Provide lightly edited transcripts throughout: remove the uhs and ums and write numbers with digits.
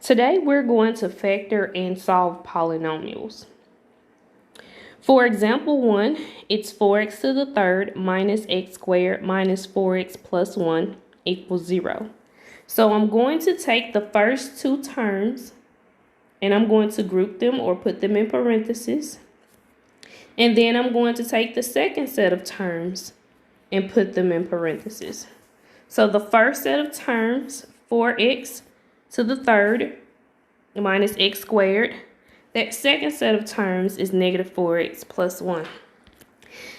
Today we're going to factor and solve polynomials. For example 1, it's 4x to the third minus x squared minus 4x plus 1 equals 0. So I'm going to take the first two terms and I'm going to group them or put them in parentheses. And then I'm going to take the second set of terms and put them in parentheses. So the first set of terms, 4x to the third minus x squared. That second set of terms is negative 4x plus 1.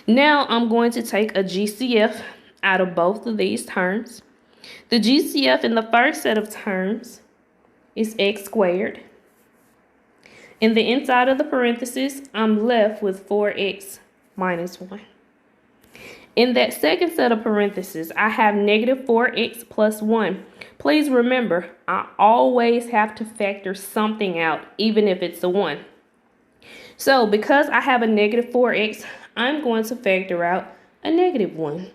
Now I'm going to take a GCF out of both of these terms. The GCF in the first set of terms is x squared. In the inside of the parentheses, I'm left with 4x minus 1. In that second set of parentheses, I have negative 4x plus 1. Please remember, I always have to factor something out, even if it's a 1. So because I have a negative 4x, I'm going to factor out a negative 1.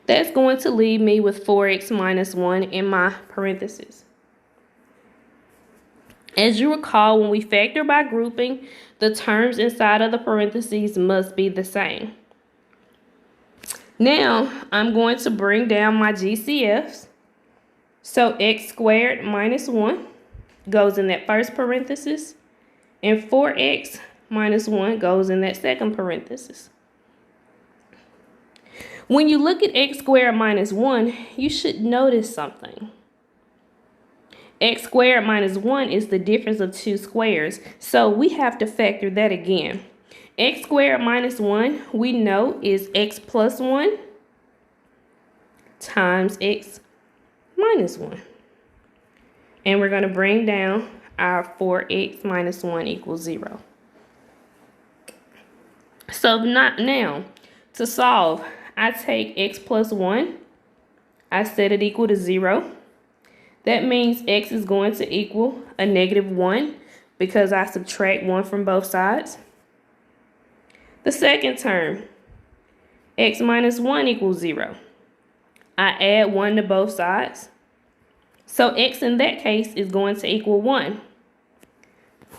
That's going to leave me with 4x minus 1 in my parentheses. As you recall, when we factor by grouping, the terms inside of the parentheses must be the same. Now, I'm going to bring down my GCFs. So x squared minus 1 goes in that first parenthesis, and 4x minus 1 goes in that second parenthesis. When you look at x squared minus 1, you should notice something. X squared minus 1 is the difference of two squares, so we have to factor that again. X squared minus 1, we know, is x plus 1 times x minus 1. And we're going to bring down our 4x minus 1 equals 0. So now, to solve, I take x plus 1. I set it equal to 0. That means x is going to equal a negative 1 because I subtract 1 from both sides. The second term, x minus 1 equals 0. I add 1 to both sides. So x in that case is going to equal 1.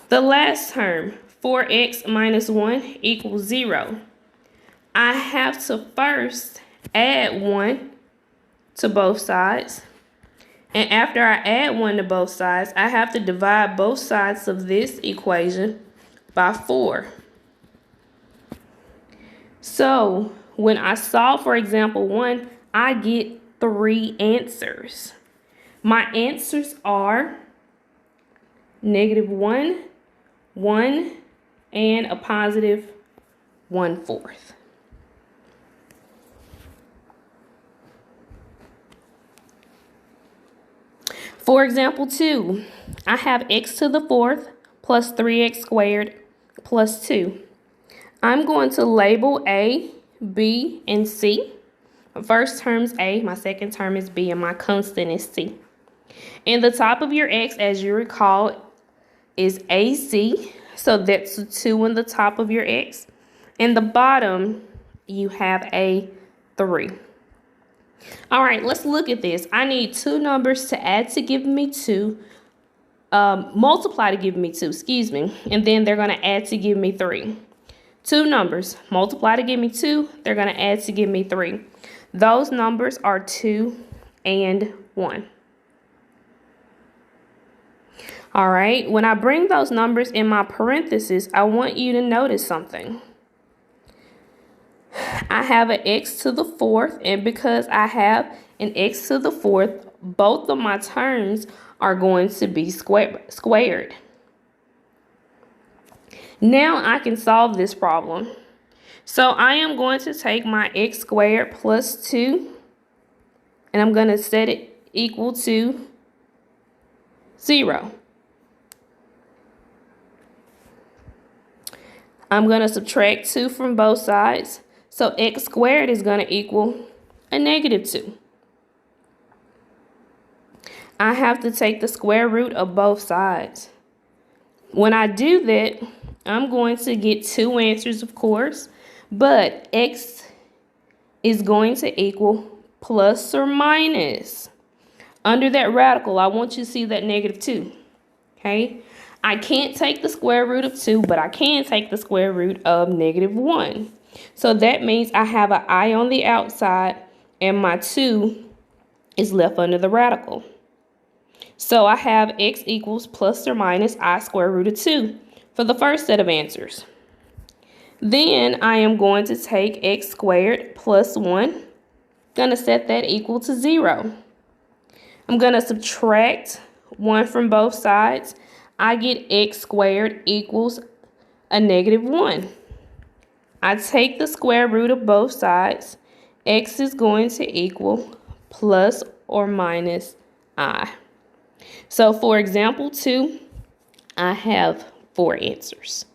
The last term, 4x minus 1 equals 0. I have to first add 1 to both sides. And after I add 1 to both sides, I have to divide both sides of this equation by 4. So when I solve for example 1, I get 3 answers. My answers are negative 1, 1, and a positive 1/4. For example 2, I have x to the fourth plus 3x squared plus 2. I'm going to label A, B, and C. My first term is A, my second term is B, and my constant is C. And the top of your x, as you recall, is AC. So that's the 2 on the top of your x. And the bottom, you have a 3. All right, let's look at this. I need two numbers to add to give me 2. Multiply to give me 2, excuse me. And then they're going to add to give me 3. Two numbers, multiply to give me 2. They're going to add to give me 3. Those numbers are 2 and 1. All right, when I bring those numbers in my parentheses, I want you to notice something. I have an x to the fourth, and because I have an x to the fourth, both of my terms are going to be squared. Now I can solve this problem. So I am going to take my x squared plus 2, and I'm going to set it equal to 0. I'm going to subtract 2 from both sides. So x squared is going to equal a negative 2. I have to take the square root of both sides. When I do that, I'm going to get 2 answers, of course, but x is going to equal plus or minus Under that radical, I want you to see that negative 2. Okay? I can't take the square root of 2, but I can take the square root of negative 1. So that means I have an I on the outside, and my 2 is left under the radical. So I have x equals plus or minus I square root of 2 for the first set of answers. Then I am going to take x squared plus 1. Going to set that equal to 0. I'm going to subtract 1 from both sides. I get x squared equals a negative 1. I take the square root of both sides. X is going to equal plus or minus I. So for example 2, I have 4 answers.